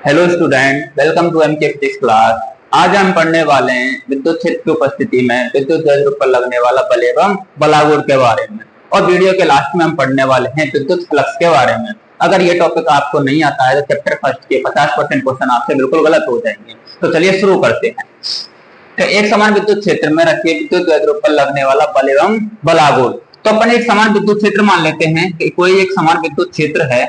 Hello student, welcome to MK physics class. आज हम पढ़ने वाले हैं विद्युत क्षेत्र की उपस्थिति में विद्युत द्वैध पर लगने वाला बल एवं बलागुण के बारे में। और वीडियो के लास्ट में हम पढ़ने वाले हैं विद्युत फ्लक्स के बारे में। अगर ये टॉपिक आपको नहीं आता है तो चैप्टर फर्स्ट के 50% क्वेश्चन आपसे बिल्कुल गलत हो जाएंगे। तो चलिए शुरू करते हैं। तो एक समान विद्युत क्षेत्र में रखिए विद्युत द्वैध पर लगने वाला बल एवं बलागुण। तो अपन एक समान विद्युत क्षेत्र मान लेते हैं कि कोई एक समान विद्युत क्षेत्र है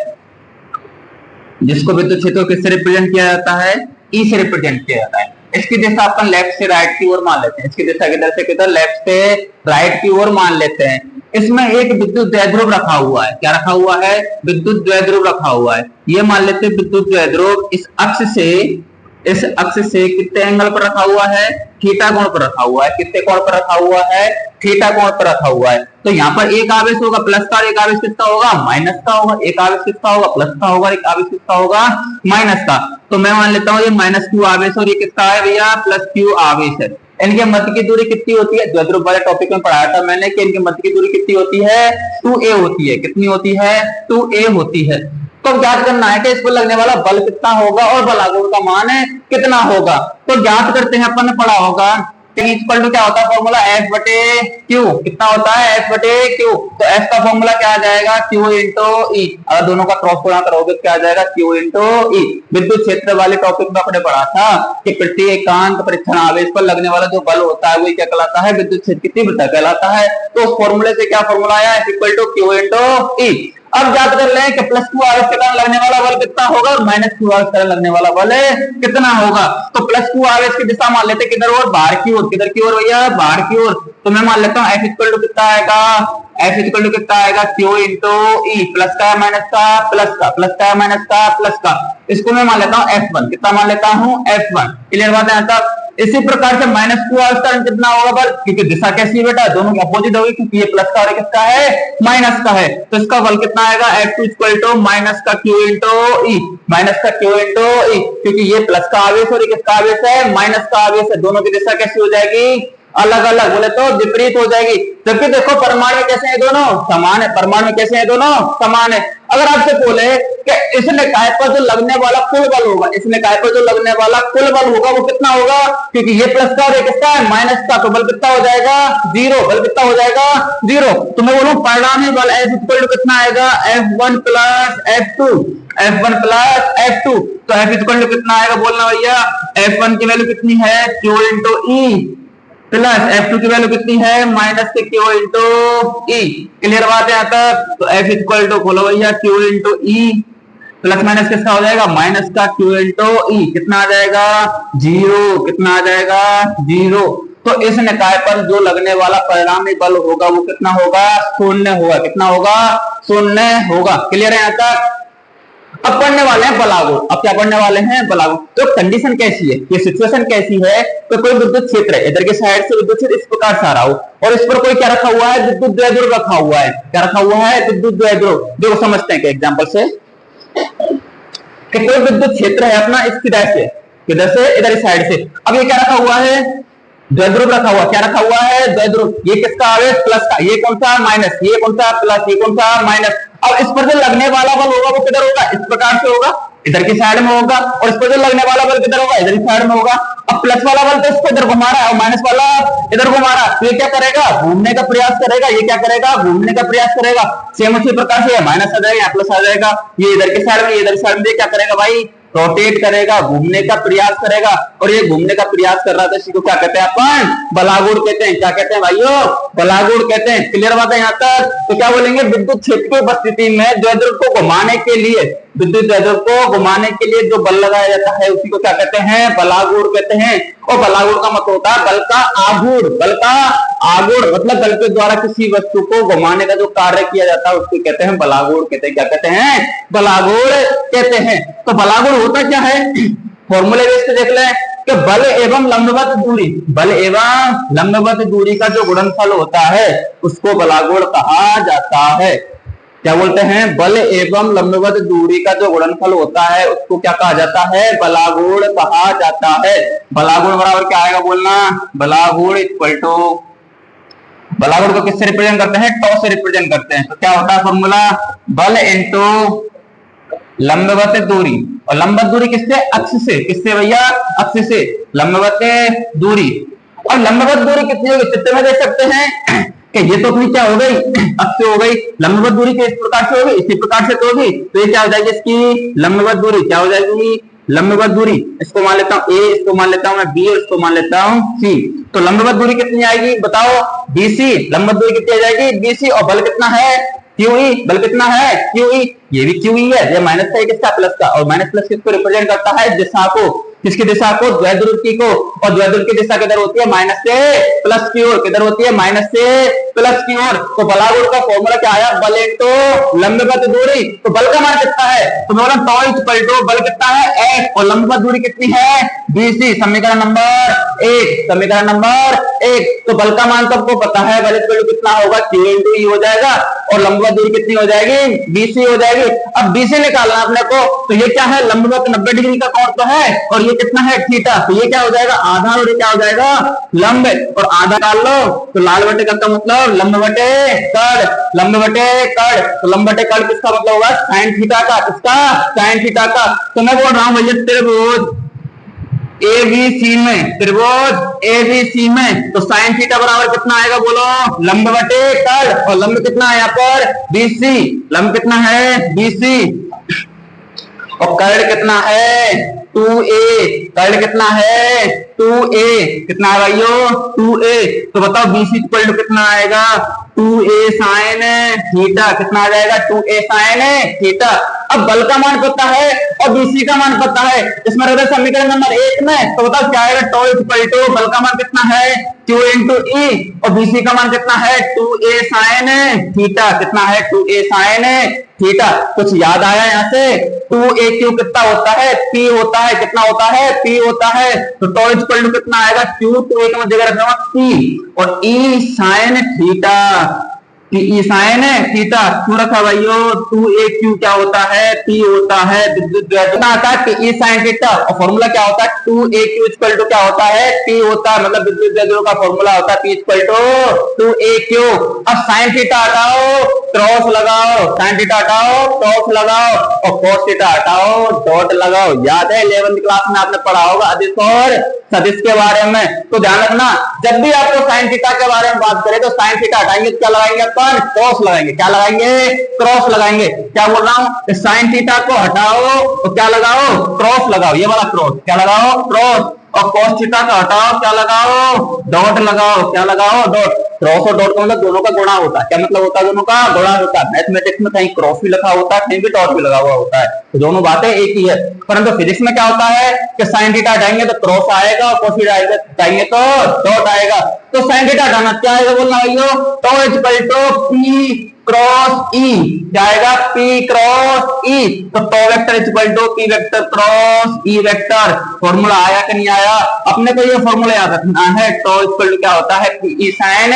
जिसको विद्युत क्षेत्र को किससे रिप्रेजेंट किया जाता है? ई से रिप्रेजेंट किया जाता है। इसकी दिशा अपन लेफ्ट से राइट की ओर मान लेते हैं। इसकी दिशा किधर से किधर? लेफ्ट से राइट की ओर मान लेते हैं। इसमें एक विद्युत द्वैध्रुव रखा हुआ है। क्या रखा हुआ है? विद्युत द्वैध्रुव रखा हुआ है। ये मान लेते हैं विद्युत द्वैध्रुव इस अक्ष से कितने एंगल पर रखा हुआ है? थीटा कोण पर रखा हुआ है। कितने कोण पर रखा हुआ है? थीटा कोण पर रखा हुआ है। तो यहाँ पर एक आवेश होगा प्लस का और एक आवेश किसका होगा? माइनस का होगा। एक आवेश किसका होगा? प्लस का होगा। एक आवेश किसका होगा? माइनस का। तो मैं मान लेता हूँ ये माइनस क्यू आवेश और ये किसका है भैया? प्लस क्यू आवेश है। इनके मध्य की दूरी कितनी होती है? द्वैध्रुव वाले टॉपिक में पढ़ाया था मैंने कि इनके मध्य की दूरी कितनी होती है? 2a होती है। कितनी होती है? 2a होती है। तो ज्ञात करना है कि इस पर लगने वाला बल कितना होगा और बलागुण का मान कितना होगा। तो ज्ञात करते हैं। अपन ने पढ़ा होगा इक्वल टू क्या होता है फॉर्मूला? F बटे Q। कितना होता है? F बटे Q। तो F का फॉर्मूला क्या आ जाएगा? Q into E। अगर दोनों का क्रॉस गुणा करोगे क्या आ जाएगा? Q into E। विद्युत क्षेत्र वाले टॉपिक में आपने पढ़ा था कि प्रति एकांक परीक्षण आवेश पर लगने वाला जो बल होता है वो क्या कहलाता है? विद्युत क्षेत्र की तीव्रता कहलाता है। तो उस फॉर्मूले से क्या फॉर्मूला आया? F equal to Q into E। अब याद कर लें कि प्लस क्यू आवेश के कारण लगने वाला बल कितना होगा और माइनस क्यू आवेश के कारण लगने वाला बल कितना होगा। तो प्लस क्यू आवेश की दिशा मान लेते किधर और? बाहर की ओर। किधर की ओर भैया? बाहर की ओर। तो मैं मान लेता हूँ F इक्वल टू कितना आएगा? F इक्वल टू कितना आएगा? Q into E। प्लस का माइनस का प्लस का, प्लस का माइनस का प्लस का। इसको मैं मान लेता हूँ F1। कितना मान लेता हूँ? F1। क्लियर बात है? तब इसी प्रकार से माइनस क्यू आवेश का कितना होगा बल? क्योंकि दिशा कैसी है बेटा? दोनों की अपोजिट होगी क्योंकि ये प्लस का और किसका है? माइनस का है। तो इसका बल कितना आएगा? F2 इक्वल टू माइनस का Q इंटू E। माइनस का Q इंटू E क्योंकि ये प्लस का आवेश और ये किसका आवेश है? माइनस का आवेश है। दोनों की दिशा कैसी हो जाएगी? अलग अलग, बोले तो विपरीत हो जाएगी। जबकि देखो परमाणु कैसे हैं? दोनों समान है। परमाणु कैसे हैं? दोनों समान है। अगर आपसे बोले कि इस निकाय पर जो लगने वाला कुल बल होगा, इस निकाय पर जो लगने वाला कुल बल होगा वो कितना होगा? क्योंकि ये प्लस का और ये किसका है? माइनस का। तो बल कितना हो जाएगा? जीरो। बल कितना हो जाएगा? जीरो। तो मैं बोलूं परिणामी बल F इक्वल टू कितना आएगा? F1 plus F2। F1 plus F2। तो F इक्वल टू कितना आएगा बोलना भैया? F1 की वैल्यू कितनी है? Q into E plus F2 की वैल्यू कितनी है? माइनस के Q इंटू E। क्लियर बात है यहाँ तक? तो F इक्वल टू बोलो भैया Q into E plus minus किसका हो जाएगा? माइनस का Q इंटू E। कितना आ जाएगा? जीरो। कितना आ जाएगा? जीरो। तो इस निकाय पर जो लगने वाला परिणामी बल होगा वो कितना होगा? शून्य होगा। कितना होगा? शून्य होगा। क्लियर है यहाँ तक? अब पढ़ने वाले हैं बलागुण। अब क्या पढ़ने वाले हैं? बलागुण। तो कंडीशन कैसी है? ये सिचुएशन कैसी है? तो कोई विद्युत क्षेत्र है, इधर के साइड से विद्युत क्षेत्र इस प्रकार से आ रहा हो और इस पर कोई क्या रखा हुआ है? विद्युत द्वैध्रुव रखा हुआ है। क्या रखा हुआ है? विद्युत द्वैध्रुव। देखो समझते हैं कि एग्जांपल से कि कोई विद्युत क्षेत्र है अपना इस किधर से, किधर से? इधर इस साइड से। अब ये क्या रखा हुआ है? द्वैध्रुव रखा हुआ। क्या रखा हुआ है? द्वैध्रुव। ये किसका आवेश? प्लस का। ये कौन सा? माइनस। ये कौन सा? प्लस। ये कौन सा? माइनस। अब इस पर जो लगने वाला बल होगा वो किधर होगा? इस प्रकार से होगा, इधर की साइड में होगा। और इस पर जो लगने वाला बल किधर होगा? इधर की साइड में होगा। अब प्लस वाला बल तो इसको इधर घुमा रहा है और माइनस वाला इधर घुमा रहा है। तो ये क्या करेगा? घूमने का प्रयास करेगा। ये क्या करेगा? घूमने का प्रयास करेगा। सेम उसी प्रकार से माइनस आ जाएगा, प्लस आ जाएगा। ये इधर की साइड में, ये इधर साइड में क्या करेगा भाई? रोटेट करेगा, घूमने का प्रयास करेगा। और ये घूमने का प्रयास कर रहा था, इसी को क्या कहते हैं अपन? बलागुण कहते हैं। क्या कहते हैं भाइयों? बलागुण कहते हैं। क्लियर बात है यहाँ तक? तो क्या बोलेंगे? विद्युत क्षेत्र की उपस्थिति में द्वैध्रुव को घुमाने के लिए, विद्युत द्वैध्रुव को घुमाने के लिए जो बल लगाया जाता है उसी को क्या कहते हैं? बलागुण कहते हैं। और बलागुण का मतलब होता है बल का आघूर्ण। बल का आघूर्ण मतलब बल के द्वारा किसी वस्तु को घुमाने का जो कार्य किया जाता है उसको कहते हैं बलागुण कहते हैं। क्या कहते हैं? बलागुण कहते हैं। तो बलागुण होता क्या है? फॉर्मूले बेस पे देख लें कि बल एवं लंबवत दूरी, बल एवं लंबवत दूरी का जो गुणनफल होता है उसको बलागुण कहा जाता है। क्या बोलते हैं? बल एवं लंबवत दूरी का जो गुणनफल होता है उसको क्या कहा जाता है? बलागुण कहा जाता है। बलागुण बराबर क्या आएगा बोलना? बलागुण इक्वल टू, बलागुण को किससे रिप्रेजेंट करते हैं? टॉ से रिप्रेजेंट करते हैं। तो क्या होता है फॉर्मूला? बल इंटू लंबवत दूरी, और लंबवत दूरी किससे? अक्ष से। किससे भैया? अक्ष से। लंबवत दूरी, और लंबवत दूरी कितनी होगी? चित्र में देख सकते हैं कि ये तो अपनी क्या हो गई? अक्ष हो गई। लंबवत दूरी किस प्रकार से होगी? इसी प्रकार से तो होगी। तो ये क्या हो जाएगी? इसकी लंबवत दूरी क्या हो जाएगी? लंबवत दूरी, इसको मान लेता हूं ए, इसको मान लेता हूं मैं बी, और इसको मान लेता हूं सी। तो लंबवत दूरी कितनी आएगी बताओ? बीसी। लंबवत दूरी कितनी आ जाएगी? बीसी। और बल कितना है? क्यूई। बल कितना है? क्यूई। ये भी क्यूई है। ये माइनस का किसका? प्लस का। और माइनस प्लस किसको रिप्रेजेंट करता है? दिशा को। किसकी दिशा को? द्विध्रुव को। और द्विध्रुव की दिशा किधर होती है? माइनस से प्लस की ओर। किधर होती है? माइनस से प्लस की ओर। तो बलागुण का फॉर्मूला क्या आया? बल इंटू लंबवत दूरी। तो बल का मान कितना है? तो बोला टॉ इक्वल टू बल कितना है? एफ, और लंबवत दूरी कितनी है? बीसी। समीकरण नंबर 1। समीकरण नंबर 1। तो बल का मान सबको पता है, बल इक्वल टू कितना होगा? क्यू इंटू ई हो जाएगा, और लंबवत दूरी कितनी हो जाएगी? बीसी हो जाएगी। अब बीसी निकालना अपने को, तो ये क्या है? लंबवत 90 डिग्री का कोण तो है, और ये कितना है? थीटा। तो ये क्या हो जाएगा? आधा, और ये क्या हो जाएगा? लंब। और आधा डाल लो तो लाल बटे कड़ का मतलब लंब बटे कड़। लंब बटे कड़, तो लंब बटे कड़ किसका मतलब होगा? साइन थीटा का। किसका? साइन थीटा का। तो मैं बोल रहा हूं भैया त्रिभुज एबीसी में, त्रिभुज एबीसी में, तो साइन थीटा बराबर कितना आएगा बोलो? लंब बटे कड़। और लंब कितना है यहाँ पर? बीसी। लंब कितना है? बीसी। और कर्ण कितना है? 2a। कर्ण कितना है? 2a। कितना है भाइयों? 2a। तो बताओ बीसी इक्वल टू कितना आएगा? 2a sine theta. कितना आ जाएगा? 2a sine theta. अब बल का मान पता है और बीसी का मान पता है, इसमें रहता है समीकरण नंबर 1 में। तो बताओ क्या आएगा? टॉ इक्वल टू बल का मान कितना है? Q इंटू ई, और बीसी का मान कितना है? 2a sine theta. कितना है? 2a sine theta. कुछ याद आया यहाँ से? 2aq कितना होता है? P होता है। कितना होता है? P होता है। तो टॉ इक्वल टू कितना आएगा? Q, 2a का जगह रखना P, और E साइन थीटा। ई साइन थीटा क्यों रखा भाइयों? 2aq क्या होता है? P होता है विद्युत कितना आता है? P sine theta. और फॉर्मूला क्या होता है? 2aq इक्वल टू क्या होता है? P होता है, मतलब विद्युत द्विध्रुव का फॉर्मूला होता है P इक्वल टू 2aq। अब साइन थीटा हटाओ, क्रॉस लगाओ, साइन थीटा हटाओ, क्रॉस लगाओ, और कॉस थीटा हटाओ, डॉट लगाओ। याद है 11वीं क्लास में आपने पढ़ा होगा अदिश और सदिश के बारे में। तो ध्यान रखना, जब भी आपको साइन थीटा के बारे में बात करें तो साइन थीटा हटाएंगे तो क्या लगाएंगे अपन? क्रॉस लगाएंगे। क्या लगाएंगे? क्रॉस लगाएंगे। क्या बोल रहा हूं? साइन थीटा को हटाओ तो क्या लगाओ? क्रॉस लगाओ। ये वाला क्रॉस। क्या लगाओ? क्रॉस। और कॉस थीटा का हटाओ, क्या लगाओ? डॉट लगाओ। क्या लगाओ? डॉट। क्रॉस और डॉट का मतलब दोनों का गुणा होता है। क्या मतलब होता है? दोनों का गुणा होता है। मैथमेटिक्स में कहीं क्रॉस भी लिखा होता है, कहीं भी डॉट भी लगा हुआ होता है, तो दोनों बातें एक ही है। परंतु फिजिक्स में क्या होता है कि साइन थीटा हटाएंगे तो क्रॉस आएगा, और कॉस थीटा हटाएंगे तो डॉट आएगा। तो साइन थीटा हटाना क्या आएगा बोलना भाइयों? Tau equal to P cross E. क्या आएगा? P cross E. तो tau vector equal to P vector cross E vector. Formula आया कि नहीं आया? अपने को ये फॉर्मूला याद रखना है। टॉ इक्वल टू क्या होता है? P sine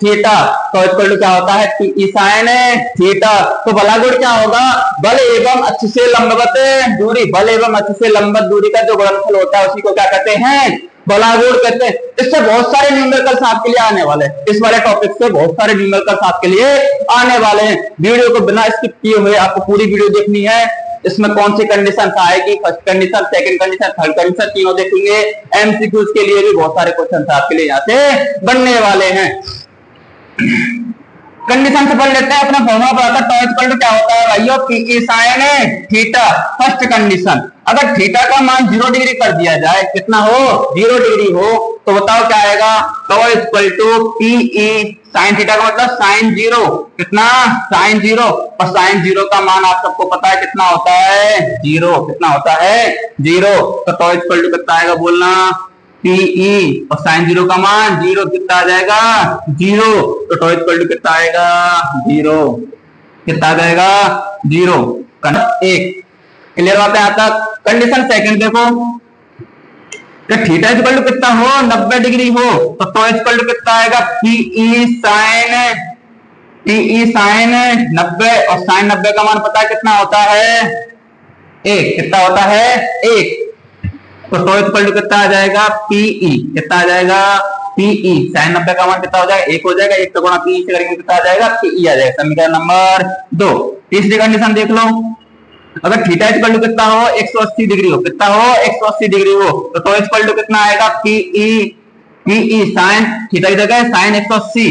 theta. Tau equal to क्या होता है? P sine theta. तो बलागुण क्या होगा? बल एवं अक्ष से लंबवत दूरी। बल एवं अक्ष से लंबवत दूरी का जो गुणनफल होता है उसी को क्या कहते हैं? बलागुण कहते हैं। इससे बहुत सारे न्यूमेरिकल्स आपके लिए आने वाले हैं। इस वाले टॉपिक से बहुत सारे न्यूमेरिकल्स आपके लिए आने वाले हैं। वीडियो को बिना स्किप किए हुए आपको पूरी वीडियो देखनी है। इसमें कौन सी कंडीशन आएगी? First condition, second condition, third condition, तीनों देखेंगे। एमसीक्यूज के लिए भी बहुत सारे क्वेश्चन आपके लिए यहाँ से बनने वाले हैं। कंडीशन से पढ़ लेते हैं। अपना फॉर्मूला पढ़ा था टॉ इक्वल टू क्या होता है भाइयों? P sine theta. First condition, अगर थीटा का मान 0 डिग्री कर दिया जाए, कितना हो? 0 डिग्री हो, तो बताओ क्या आएगा? Tau equal to PE sine theta का मतलब साइन 0। कितना? साइन 0। और साइन 0 का मान आप सबको पता है कितना होता है? 0। कितना होता है? 0। तो टॉ इक्वल टू कितना आएगा बोलना? PE, और साइन 0 का मान 0। कितना आ जाएगा? 0। तो टॉ इक्वल टू कितना आएगा? 0। कितना आ जाएगा? 0। एक क्लियर बात है यहाँ तक? कंडीशन सेकंड देखो, थीटा इक्वल टू कितना हो? 90 डिग्री हो, तो टॉ इक्वल टू कितना आएगा? PE sine 90। और साइन 90 का मान पता है कितना होता है? 1। कितना होता है? 1। तो टॉ इक्वल टू कितना आ जाएगा? PE। कितना आ जाएगा? PE साइन 90 का मान कितना हो जाएगा? 1 हो जाएगा। 1 का गुणा PE से करेंगे कितना आ जाएगा? PE आ जाएगा। समीकरण नंबर 2। तीसरी कंडीशन देख लो, अगर थीटा इक्वल टू कितना हो 180 डिग्री हो, कितना हो 180 डिग्री हो, तो इक्वल टू कितना आएगा पीई साइन थीटा की जगह साइन 180,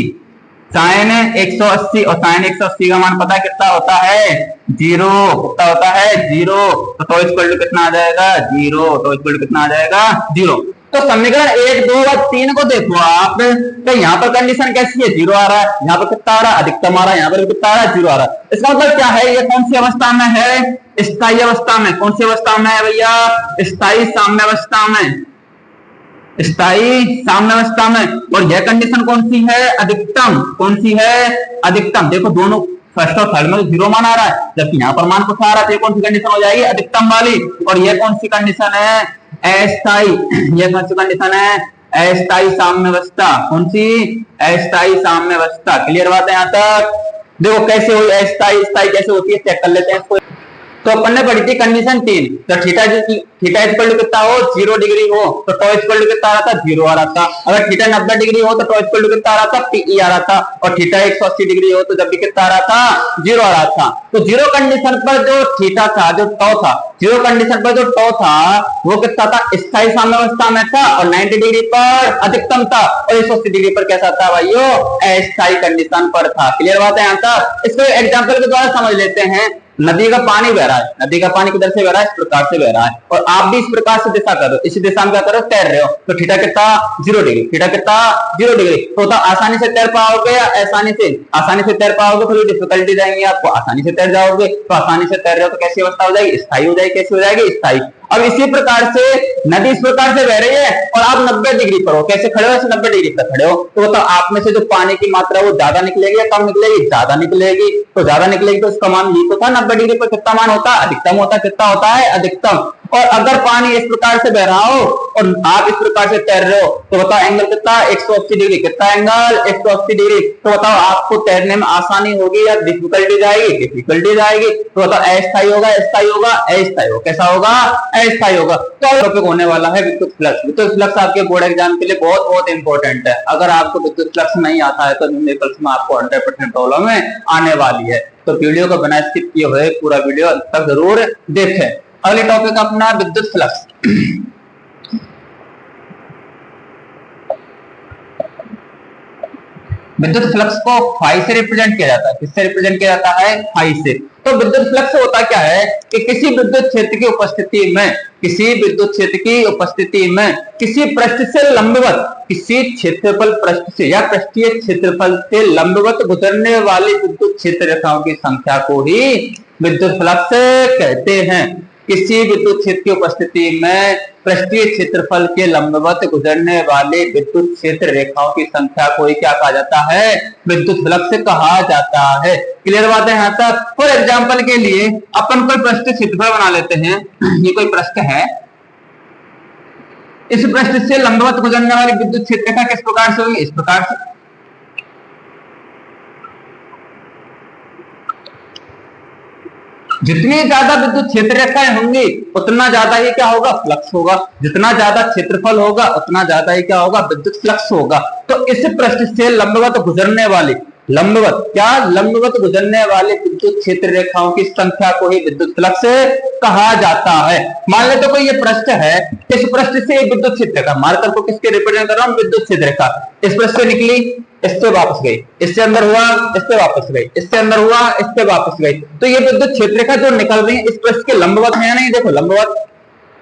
साइन 180 और साइन 180 का मान पता है कितना होता है 0, कितना होता है 0, तो इक्वल टू कितना आ जाएगा 0, तो इक्वल टू कितना आ जाएगा 0। तो समीकरण 1, 2 और 3 को देखो आप, तो यहाँ पर कंडीशन कैसी है 0 आ रहा है, यहाँ पर कितना आ रहा है अधिकतम आ रहा है, यहाँ पर कितना आ रहा है 0 आ रहा है। इसका मतलब क्या है, ये कौन सी अवस्था में है, स्थायी अवस्था में। कौन सी अवस्था में है भैया, स्थायी साम्यावस्था में, स्थायी साम्यावस्था में। और यह कंडीशन कौन सी है, अधिकतम। कौन सी है, अधिकतम। देखो दोनों फर्स्ट और थर्ड में 0 मान आ रहा है, जबकि यहाँ पर मान कुछ आ रहा है, तो कौन सी कंडीशन हो जाएगी, अधिकतम वाली। और यह कौन सी कंडीशन है, अस्थायी। यह कौन सी कंडीशन है, अस्थायी साम्यावस्था। कौन सी, अस्थायी साम्यावस्था। क्लियर बात है यहाँ तक। देखो कैसे हुई अस्थायी, स्थायी कैसे होती है चेक कर लेते हैं इसको। तो अपन ने पढ़ी थी कंडीशन 3, तो थीटा इक्वल टू कितना हो 0 डिग्री हो, तो टॉ इक्वल टू कितना आ रहा था 0 आ रहा था। अगर थीटा 90 डिग्री हो तो टॉ इक्वल टू कितना आ रहा था पीई आ रहा था। और थीटा 180 डिग्री हो तो जब भी कितना आ रहा था 0 आ रहा था। तो 0 कंडीशन पर जो थीटा था, जो टॉ था, 0 कंडीशन पर जो टॉ था वो कितना था, स्थायी साम्यावस्था में था। और 90 डिग्री पर अधिकतम था, और 180 डिग्री पर कैसा था भाइयों, अस्थायी कंडीशन पर था। क्लियर बात है यहाँ तक। इसको एग्जाम्पल के द्वारा समझ लेते हैं। नदी का पानी बह रहा है, नदी का पानी किधर से बह रहा है, इस प्रकार से बह रहा है, और आप भी इस प्रकार से दिशा करो, इसी दिशा में क्या करो, तैर रहे हो, तो थीटा कितना 0 डिग्री, थीटा कितना 0 डिग्री। तो आसानी से तैर पाओगे या आसानी से तैर पाओगे, थोड़ी डिफिकल्टी जाएंगी आपको, आसानी से तैर जाओगे। तो आसानी से तैर रहे हो तो कैसी अवस्था हो जाएगी, स्थायी हो जाएगी। कैसी हो जाएगी, स्थायी। अब इसी प्रकार से नदी इस प्रकार से बह रही है और आप 90 डिग्री पर हो, कैसे खड़े हो, ऐसे 90 डिग्री पर खड़े हो, तो बताओ आप में से जो पानी की मात्रा वो ज्यादा निकलेगी या कम निकलेगी, ज्यादा निकलेगी। तो ज्यादा निकलेगी तो उसका मान ये तो था 90 डिग्री पर कितना मान होता है, अधिकतम होता है। कितना होता है, अधिकतम। और अगर पानी इस प्रकार से बह रहा हो और आप इस प्रकार से तैर रहे हो, तो बताओ एंगल कितना 180 डिग्री। कितना एंगल 180 डिग्री। तो बताओ आपको तैरने में आसानी होगी या डिफिकल्टी जाएगी, डिफिकल्टी जाएगी। तो बताओ अस्थायी होगा, अस्थायी होगा, अस्थायी होगा, कैसा होगा, अस्थायी होगा। तो टॉपिक होने वाला है विद्युत फ्लक्स। विद्युत फ्लक्स आपके बोर्ड एग्जाम के लिए बहुत बहुत इंपॉर्टेंट है। अगर आपको विद्युत फ्लक्स नहीं आता है तो न्यूमेरिकल्स में आपको 100% प्रॉब्लम आने वाली है। तो वीडियो को बिना स्किप किए हुए पूरा वीडियो अंत तक जरूर देखें। अगले टॉपिक अपना विद्युत फ्लक्स। विद्युत फ्लक्स को फाई से रिप्रेजेंट किया जाता है। किससे रिप्रेजेंट किया जाता है, फाई से। तो विद्युत फ्लक्स होता क्या है कि किसी विद्युत क्षेत्र की उपस्थिति में, किसी विद्युत क्षेत्र की उपस्थिति में किसी पृष्ठ से लंबवत, किसी क्षेत्रफल पृष्ठ से या पृष्ठीय क्षेत्रफल से लंबवत गुजरने वाली विद्युत क्षेत्र रेखाओं की संख्या को ही विद्युत फ्लक्स कहते हैं। किसी विद्युत क्षेत्र की उपस्थिति में पृष्ठीय क्षेत्रफल के लंबवत गुजरने वाले विद्युत क्षेत्र रेखाओं की संख्या को ही क्या कहा जाता है, विद्युत फ्लक्स कहा जाता है। क्लियर बात है यहाँ तक। फॉर एग्जाम्पल के लिए अपन कोई पृष्ठीय क्षेत्रफल बना लेते हैं। ये कोई पृष्ठ है, इस पृष्ठ से लंबवत गुजरने वाली विद्युत क्षेत्र रेखा किस प्रकार से होगी, इस प्रकार से। जितनी ज्यादा विद्युत क्षेत्र रेखाएं होंगी उतना ज्यादा ही क्या होगा, फ्लक्स होगा। जितना ज्यादा क्षेत्रफल होगा उतना ज्यादा ही क्या होगा, विद्युत फ्लक्स होगा। तो इस पृष्ठ से लंबवत गुजरने वाली, लंबवत क्या, लंबवत गुजरने वाले विद्युत क्षेत्र रेखाओं की संख्या को ही विद्युत फ्लक्स कहा जाता है। मान लेते कोई ये पृष्ठ है, इस पृष्ठ से विद्युत क्षेत्र रेखा, मार्कर को किसके रिप्रेजेंट कर रहा हूं, विद्युत क्षेत्र रेखा। इस पृष्ठ से निकली, इससे वापस गई, इससे अंदर हुआ, इससे वापस गई, इससे अंदर हुआ, इससे वापस गई। तो ये विद्युत क्षेत्र रेखा जो निकल रही है इस पृष्ठ के लंबवत है या नहीं, देखो लंबवत,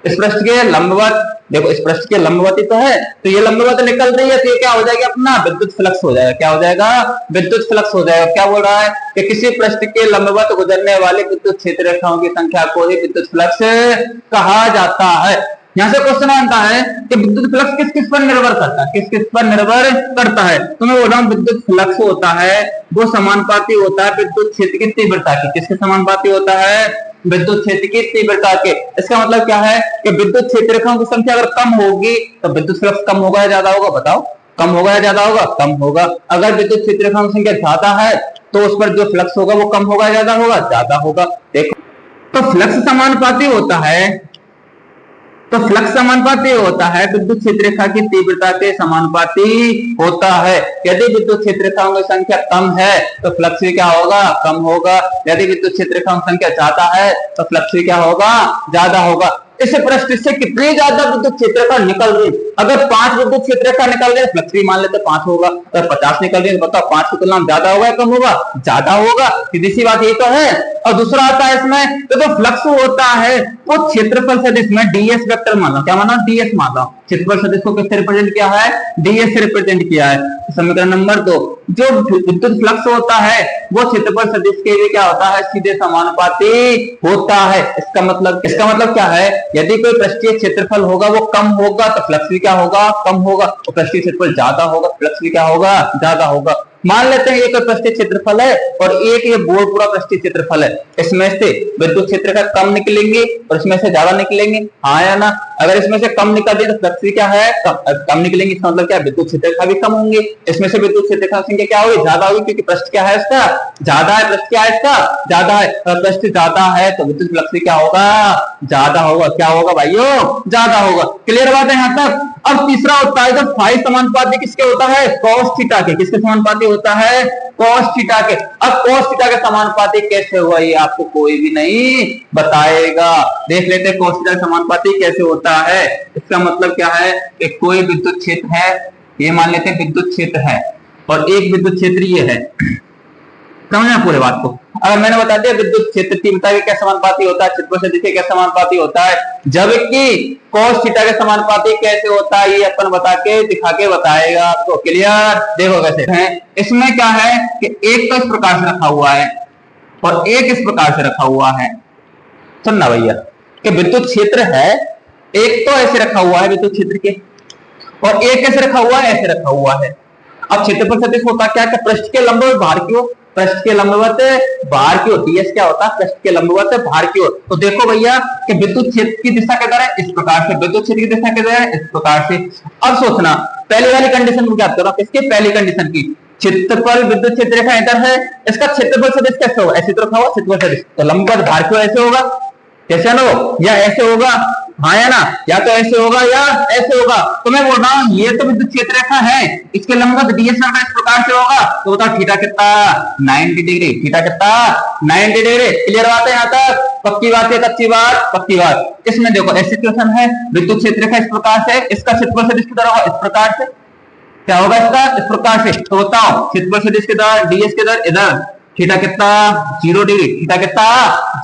इस पृष्ठ के लंबवत, देखो इस पृष्ठ के लंबवत ही तो है। तो ये लंबवत निकल रही है, तो ये क्या हो जाएगा, अपना विद्युत फ्लक्स हो जाएगा। क्या हो जाएगा, विद्युत फ्लक्स हो जाएगा। क्या बोल रहा है कि किसी पृष्ठ के लंबवत गुजरने वाले विद्युत क्षेत्र रेखाओं की संख्या को ही विद्युत फ्लक्स कहा जाता है। यहाँ से क्वेश्चन आता है कि विद्युत फ्लक्स किस किस पर निर्भर करता है, किस किस पर निर्भर करता है। तो मैं बोल रहा हूँ विद्युत फ्लक्स होता है वो समानुपाती होता है विद्युत क्षेत्र की तीव्रता की। किसके समानुपाती होता है, विद्युत क्षेत्र की तीव्रता के। इसका मतलब क्या है कि विद्युत क्षेत्र रेखाओं की संख्या अगर कम होगी तो विद्युत फ्लक्स कम होगा या ज्यादा होगा, बताओ, कम होगा या ज्यादा होगा, कम होगा। अगर विद्युत क्षेत्र रेखाओं की संख्या ज्यादा है तो उस पर जो फ्लक्स होगा वो कम होगा या ज्यादा होगा, ज्यादा होगा। देखो तो फ्लक्स समानुपाती होता है तो फ्लक्स समानुपाती होता है विद्युत क्षेत्र रेखा की तीव्रता के समानुपाती होता है। यदि विद्युत क्षेत्र रेखाओं की संख्या कम है तो फ्लक्स भी क्या होगा, कम होगा। यदि विद्युत क्षेत्र रेखाओं की संख्या ज्यादा है तो फ्लक्स भी क्या होगा, ज्यादा होगा। इस प्रश्न से कितनी ज्यादा विद्युत क्षेत्र रेखा निकल रही, अगर 5 विद्युत क्षेत्र रेखा निकल रही, फ्लक्स भी मान लेते 5 होगा। अगर 50 निकल रही है तो बताओ 5 की तुलना में ज्यादा होगा या कम होगा, ज्यादा होगा। सीधी सी बात यही तो है। और दूसरा आता है इसमें तो फ्लक्स होता है वो क्षेत्रफल सदिश में डीएस वेक्टर माना, क्या माना, डीएस माना। क्षेत्रफल सदिश को किससे रिप्रेजेंट किया है, डीएस से रिप्रेजेंट किया है। समीकरण नंबर 2, जो विद्युत फ्लक्स होता है वो क्षेत्रफल सदिश के लिए क्या होता है, सीधे समानुपाती होता है। इसका मतलब क्या है, यदि कोई पृष्ठीय क्षेत्रफल होगा वो कम होगा तो फ्लक्स भी क्या होगा, कम होगा। और पृष्ठीय क्षेत्रफल ज्यादा होगा, फ्लक्स भी क्या होगा, ज्यादा होगा। मान लेते हैं एक पृष्ठीय क्षेत्रफल है और एक ये बोर्ड पूरा पृष्ठीय क्षेत्रफल है। इसमें से विद्युत क्षेत्र का कम निकलेंगे और इसमें से ज्यादा निकलेंगे, हाँ या ना। अगर इसमें से कम निकल रही तो फ्लक्स भी क्या है, कम निकलेंगे। इसका मतलब क्या, विद्युत क्षेत्र का भी कम होंगे। इसमें से विद्युत क्षेत्र की संख्या क्या होगी, ज्यादा होगी, क्योंकि पृष्ठ क्या है इसका, ज्यादा है। पृष्ठ क्या है इसका, ज्यादा है। पृष्ठ ज्यादा है तो विद्युत फ्लक्स भी क्या होगा, ज्यादा होगा। क्या होगा भाइयों, ज्यादा होगा। क्लियर बात है यहां तक। अब तीसरा होता है जब फाई समानुपाती किसके होता है, कॉस थीटा के। किसके समानुपाती होता है, कॉस थीटा के। अब कॉस थीटा के समानुपाती कैसे हुआ ये आपको कोई भी नहीं बताएगा। देख लेते हैं कॉस थीटा समानुपाती कैसे होता है। इसका मतलब क्या है कि कोई विद्युत क्षेत्र है, ये मान लेते हैं विद्युत क्षेत्र है और एक विद्युत क्षेत्र ये है। समझना पूरे बात को। अगर मैंने बता दिया विद्युत क्षेत्र तीव्रता के क्या समानुपाती होता है, क्षेत्रफल सदिश के क्या समानुपाती होता है, जबकि cos थीटा के समानुपाती कैसे होता है ये अपन बता के दिखा के बताएगा आपको। क्लियर, देखो कैसे है। इसमें क्या है कि एक तो इस प्रकार से रखा हुआ है और एक इस प्रकार से रखा हुआ है। सुनना भैया कि विद्युत क्षेत्र है, एक तो ऐसे रखा हुआ है विद्युत क्षेत्र के और एक कैसे रखा हुआ है, ऐसे रखा हुआ है। अब क्षेत्रफल सदिश होता क्या है, पृष्ठ के लंबवत भार की ओर, पृष्ठ के लंबवत भार की ओर। डीएस क्या होता है, पृष्ठ के लंबवत भार की ओर। तो देखो भैया कि विद्युत क्षेत्र की दिशा किधर है, इस प्रकार से। विद्युत क्षेत्र की दिशा किधर है, इस प्रकार से। अब सोचना पहले वाली कंडीशन को क्या करो, किसके, पहली कंडीशन की। क्षेत्रफल विद्युत क्षेत्र रेखा इधर है, इसका क्षेत्रफल सदिश कैसे होगा, ऐसे तो रखा हुआ क्षेत्रफल सदिश, तो लंबवत भार की ओर ऐसे होगा, कैसे ना हो, या ऐसे होगा, हाँ या ना, या तो ऐसे होगा या ऐसे होगा। तो मैं बोल रहा हूं ये तो विद्युत क्षेत्र रेखा है, इसके लंबवत डीएस इस प्रकार से होगा। तो बताओ थीटा कितना, 90 डिग्री। थीटा कितना, 90 डिग्री। क्लियर बात है यहाँ तक, पक्की बात है, कच्ची बात, पक्की बात। इसमें देखो ऐसी सिचुएशन है, विद्युत क्षेत्र रेखा इस प्रकार से, इसका क्षेत्रफल सदिश किधर होगा, इस प्रकार से। क्या होगा इसका, इस प्रकार से। तो बताओ क्षेत्रफल सदिश किधर, डीएस किधर, इधर। थीटा कितना, 0 डिग्री। थीटा कितना,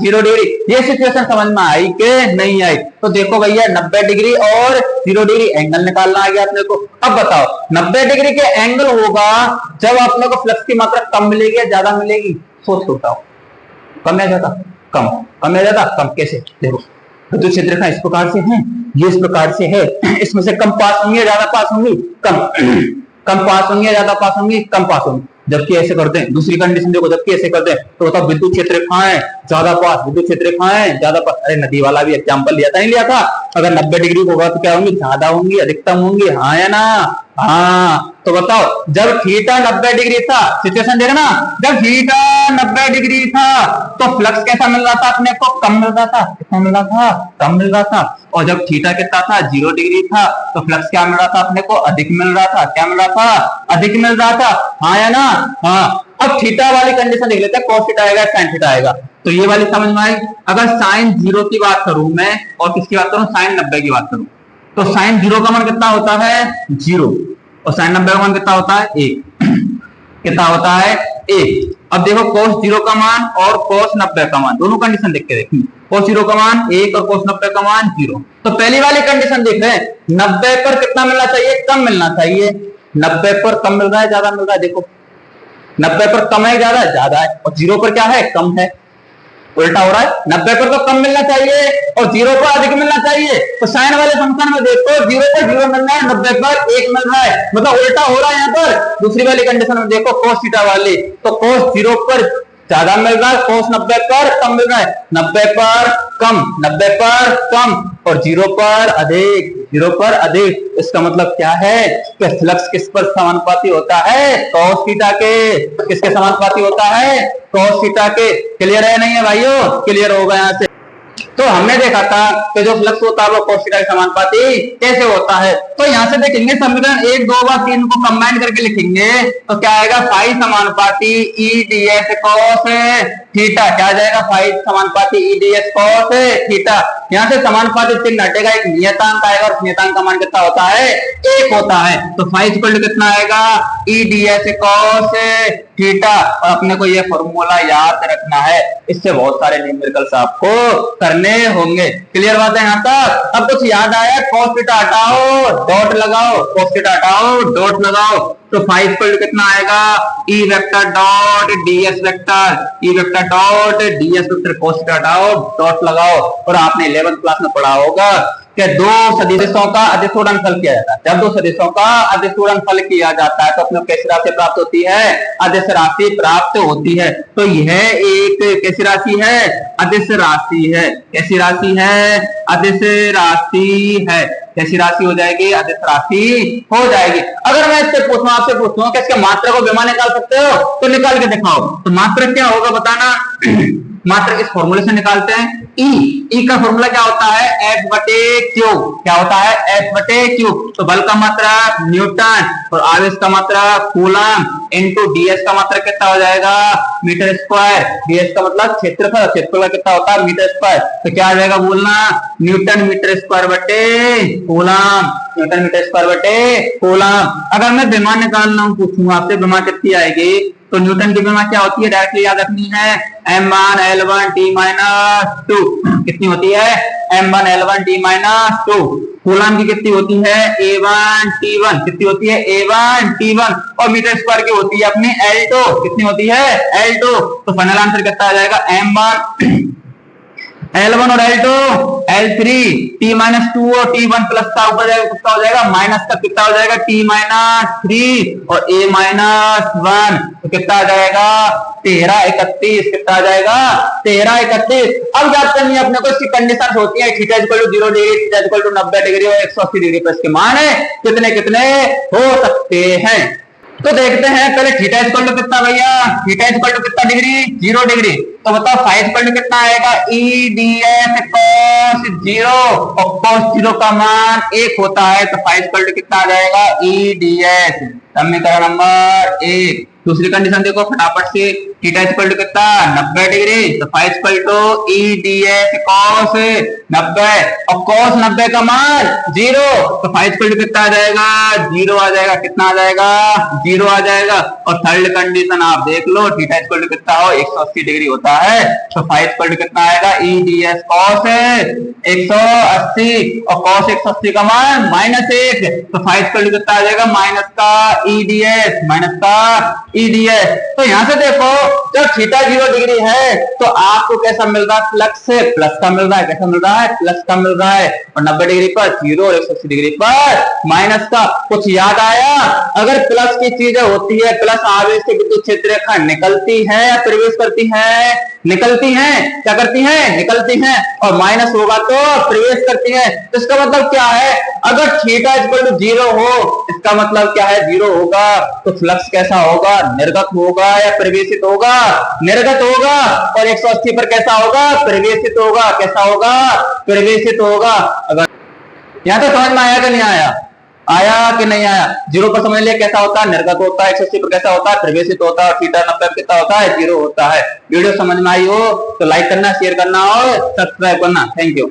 0 डिग्री। ये सिचुएशन समझ में आई कि नहीं आई। तो देखो भैया 90 डिग्री और 0 डिग्री एंगल निकालना आ गया अपने को। अब बताओ 90 डिग्री के एंगल होगा जब अपने को फ्लक्स की मात्रा कम मिलेगी या ज्यादा मिलेगी, सोच बताओ। कम या ज्यादा, कम। कम या ज्यादा, कम। कैसे, देखो विद्युत क्षेत्र रेखा इस प्रकार से है, ये इस प्रकार से है। इसमें से कम पास होंगी, ज्यादा पास होंगी, कम। कम पास होंगी, ज्यादा पास होंगी, कम पास होंगी। जबकि ऐसे करते हैं, दूसरी कंडीशन देखो, जबकि ऐसे करते हैं तो बताओ विद्युत क्षेत्र रेखाएं ज्यादा पास, विद्युत क्षेत्र रेखाएं ज्यादा पास। अरे नदी वाला भी एग्जांपल लिया था, नहीं लिया था। अगर 90 डिग्री होगा तो क्या होंगी, ज्यादा होंगी, अधिकतम होंगी, हाँ या ना, हाँ। तो बताओ जब थीटा 90 डिग्री था, सिचुएशन देखना, जब थीटा 90 डिग्री था तो फ्लक्स कैसा मिल रहा था अपने को, कम मिल रहा था। कितना मिल रहा था, कम मिल रहा था। और जब थीटा कितना था, 0 डिग्री था, तो फ्लक्स क्या मिल रहा था अपने को, अधिक मिल रहा था। क्या मिल रहा था, अधिक मिल रहा था, हाँ या ना, हाँ। अब थीटा वाली कंडीशन देख लेते हैं, cos थीटा आएगा, sin थीटा आएगा। तो ये वाली समझ में आई। अगर sin 0 की बात करूं मैं और किसकी बात करूं, sin 90 की बात करूं, तो sin 0 का मान कितना होता है, 0, और sin 90 का मान कितना होता है, 1। कितना होता है, 1। अब देखो cos 0 का मान और cos 90 का मान, दोनों कंडीशन देख के देखिए। cos 0 का मान 1 और cos 90 का मान 0। तो पहली वाली कंडीशन देख रहे हैं, 90 पर कितना मिलना चाहिए, कम मिलना चाहिए। 90 पर कम मिल रहा है, ज्यादा मिल रहा है। देखो 90 पर कम है, ज्यादा है, ज्यादा है। और 0 पर क्या है, कम है। उल्टा हो रहा है, 90 पर तो कम मिलना चाहिए और 0 पर अधिक मिलना चाहिए। तो साइन वाले फंक्शन में देखो 0 पर 0 मिल रहा है, 90 पर 1 मिल रहा है, मतलब उल्टा हो रहा है यहाँ पर। दूसरी वाली कंडीशन में देखो cos थीटा वाली, तो cos 0 पर ज्यादा मिल रहा है, cos 90 पर कम मिल रहा है। 90 पर कम, 90 पर कम और 0 पर अधिक, 0 पर अधिक। इसका मतलब क्या है कि फ्लक्स किस पर समानुपाती होता है, cos थीटा के। किसके समानुपाती होता है, cos थीटा के। क्लियर है नहीं है भाइयों, क्लियर होगा यहाँ से। तो हमने देखा था कि जो फ्लक्स होता है वो cos थीटा के समानुपाती कैसे होता है। तो यहाँ से देखेंगे समीकरण 1 2 व 3 को कंबाइन करके लिखेंगे तो क्या आएगा फाई समानुपाती ई डी एस cos थीटा। क्या आ जाएगा फाई समानुपाती ई डी एस cos थीटा। यहाँ से समानुपाती चिन्ह हटेगा, एक नियतांक आएगा और नियतांक का मान कितना होता है 1 होता है। तो फाई इक्वल टू कितना आएगा ई डी एस cos थीटा। और अपने को ये फॉर्मूला याद रखना है, इससे बहुत सारे न्यूमेरिकल्स आपको करने होंगे। क्लियर बात है यहाँ तक। अब कुछ याद आया, cos थीटा हटाओ डॉट लगाओ, cos थीटा हटाओ डॉट लगाओ, तो फाइव इक्वल टू कितना आएगा E vector dot DS vector, E vector dot DS vector cos theta हटाओ डॉट लगाओ। और आपने 11th क्लास में पढ़ा होगा कि दो सदिशों का अदिश गुणनफल किया जाता है। जब दो सदिशों का अदिश गुणनफल किया जाता है तो अपने कैसी राशि प्राप्त होती है अदिश राशि प्राप्त होती है। तो यह एक कैसी राशि है अदिश राशि है। कैसी राशि है अदिश राशि है। कैसी राशि हो जाएगी अदिश राशि हो जाएगी। अगर मैं इससे पूछूं आपसे पूछूं कि इसके मात्रा को विमा निकाल सकते हो तो निकाल के दिखाओ। तो मात्रा क्या होगा बताना। मात्रा इस फॉर्मूले से निकालते हैं। ई का फॉर्मूला क्या होता है एफ बटे क्यू। क्या होता है एफ बटे क्यू। तो बल का मात्रा न्यूटन और आवेश का मात्रा कूलम इनटू डीएस का मात्रा कितना हो जाएगा मीटर स्क्वायर। डीएस का मतलब क्षेत्रफल, क्षेत्रफल कितना होता है मीटर स्क्वायर। तो क्या आ जाएगा बोलना न्यूटन मीटर स्क्वायर बटे कूलम, न्यूटन मीटर स्क्वायर बटे कूलम। अगर मैं विमा निकालना पूछूं आपसे विमा कितनी आएगी तो न्यूटन की विमा क्या होती है डायरेक्टली याद रखनी है m1 l1 t माइनस 2। कितनी होती है m1 l1 t minus 2। Coulomb की कितनी होती है a1 t1। कितनी होती है a1 t1। और मीटर स्क्वायर की होती है अपनी l2। कितनी होती है l2। तो फाइनल आंसर कितना आ जाएगा m1 L1 और L2 L3 T माइनस 2 और T1 प्लस का ऊपर जाएगा कितना हो जाएगा माइनस का कितना हो जाएगा T माइनस 3 और A माइनस 1। तो कितना आ जाएगा 1331। कितना आ जाएगा 1331। अब याद करनी है अपने को इसकी कंडीशन होती है theta equal to 0 degree, theta equal to 90 degree और 180 डिग्री पर इसके मान कितने कितने हो सकते हैं। तो देखते हैं पहले थीटा इक्वल टू कितना भैया थीटा इक्वल टू कितना डिग्री 0 डिग्री। तो बताओ फाइव इक्वल टू कितना आएगा ई डी एस cos 0 और cos 0 का मान 1 होता है। तो फाइव इक्वल टू कितना आ जाएगा ई डी एस समीकरण नंबर 1। दूसरी कंडीशन देखो फटाफट से थीटा इक्वल टू कितना 90 डिग्री। तो five equal to E D S cos 90 और cos 90 का मान 0। तो फाइव इक्वल टू कितना आ जाएगा 0 आ जाएगा। कितना आ जाएगा 0 आ जाएगा। और थर्ड कंडीशन आप देख लो थीटा इक्वल टू कितना हो 180 डिग्री होता है। तो फाइव इक्वल टू कितना आएगा ई डी एस cos 180 और cos 180 का मान -1। तो फाइव इक्वल टू कितना आ जाएगा माइनस का ई डी एस माइनस का ईडीएस। तो यहां से देखो जब थीटा 0 डिग्री है तो आपको कैसा मिल रहा है फ्लक्स से प्लस का मिल रहा है। कैसा मिल रहा है प्लस का मिल रहा है। और 90 डिग्री पर 0 और 180 डिग्री पर माइनस का। कुछ याद आया अगर प्लस की चीजें होती है प्लस आवेश से विद्युत क्षेत्र रेखा निकलती है या प्रवेश करती है निकलती हैं। क्या करती हैं निकलती हैं। और माइनस होगा तो प्रवेश करती हैं। तो इसका मतलब क्या है अगर थीटा इक्वल टू 0 हो इसका मतलब क्या है 0 होगा तो फ्लक्स कैसा होगा निर्गत होगा या प्रवेशित होगा निर्गत होगा। और 180 पर कैसा होगा प्रवेशित होगा। कैसा होगा प्रवेशित होगा। अगर यहां तो समझ में आया कि नहीं आया आया कि नहीं आया। 0 पर समझ लिया कैसा होता है निर्गत होता है, 180 पर कैसा होता है प्रवेशित होता है और थीटा 90 कितना होता है 0 होता है। वीडियो समझ में आई हो तो लाइक करना शेयर करना और सब्सक्राइब करना। Thank you.